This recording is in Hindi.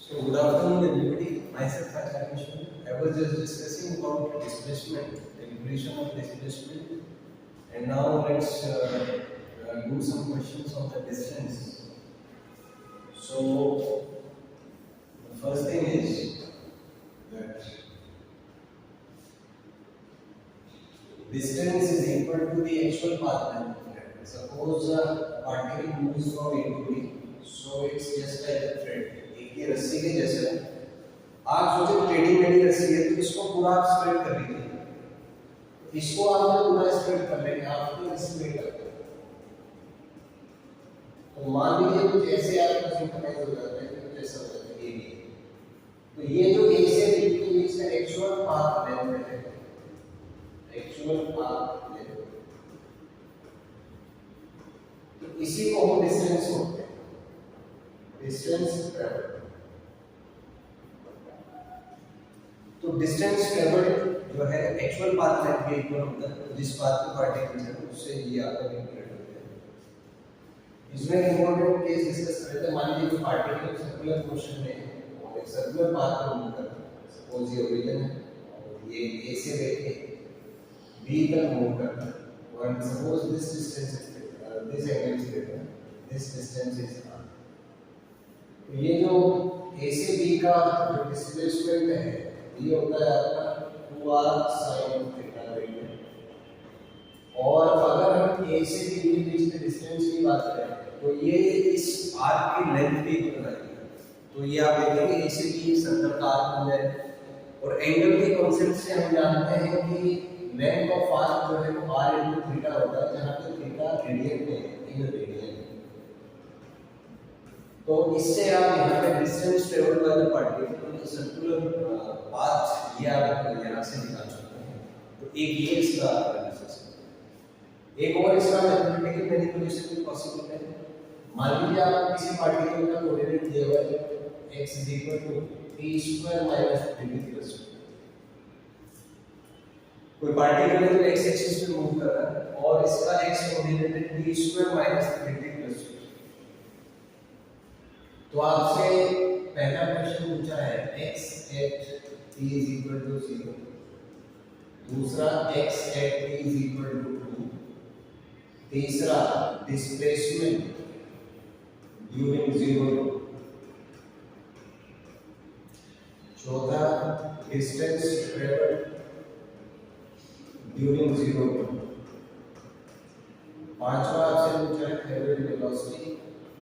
So good afternoon everybody. Myself Acharya Vishnu. I was just discussing about displacement, calculation of displacement, and now let's do some questions on the distance. So the first thing is that distance is equal to the actual path length. Suppose a particle moves from A to B, so it's just like a thread. एक ही रस्सी के जैसे आप सोचे टेढ़ी मेढ़ी रस्सी है तो इसको पूरा आप स्प्रेड कर लीजिए, इसको आप पूरा स्प्रेड कर लेंगे, आपको स्प्रेड कर देंगे। तो मान लीजिए कुछ ऐसे आपका सिंक्रोनाइज हो जाता है, कुछ ऐसा हो जाता है ये, तो ये जो ए से बी के बीच का एक्चुअल पाथ लेंथ है, एक्चुअल पाथ लेंथ, तो इसी को हम डिस्टेंस बोलते हैं, डिस्टेंस ट्रैवल। तो डिस्टेंस ट्रैवल जो है एक्चुअल पाथ लेंथ के इक्वल होता है, जिस पाथ पे पार्टिकल है उससे ये आपका कैलकुलेट होता है। इसमें एक इंपॉर्टेंट केस डिस्कस करते हैं। मान लीजिए पार्टिकल सर्कुलर मोशन में है और एक सर्कुलर पाथ पर मूव कर रहा है। सपोज ये ओरिजिन है और ये ए से लेके बी तक मूव करता है, और suppose this distance this angle is greater, this distance is r। तो ये जो ए से बी का जो डिस्प्लेसमेंट है ये होता है आपका 2r sin थीटा रेडियन। और अगर हम a से b के बीच में डिस्टेंस की बात करें तो ये इस आर्क की लेंथ के इक्वल आएगी। तो ये आप देखेंगे a से b सर्कल का आर्क बन जाएगा, और एंगल के कांसेप्ट से हम जानते हैं कि लेंथ ऑफ आर्क जो है वो r into थीटा होता है, जहां पे थीटा रेडियन में है, इन रेडियन। तो इससे आप यहाँ पे डिस्टेंस ट्रेवल वाले पार्टिकल सर्कुलर पाथ ये आप यहाँ से निकाल सकते हैं। तो एक ये इसका एनालिसिस है। एक और इसका मैथमेटिकल मैनिपुलेशन भी पॉसिबल है। मान लीजिए आप किसी पार्टिकल का कोऑर्डिनेट दिया हुआ है x t² - 3t+2। कोई पार्टिकल है जो x एक्सिस पे मूव कर रहा है और इसका x कोऑर्डिनेट है t² - 3t+2। तो आपसे पहला क्वेश्चन पूछा है x at t is equal to 0, दूसरा x at t is equal to 2, तीसरा डिस्प्लेसमेंट ड्यूरिंग 0, चौथा डिस्टेंस ट्रेवल्ड ड्यूरिंग 0, पांचवा आपसे पूछा है ट्रेवल वेलोसिटी,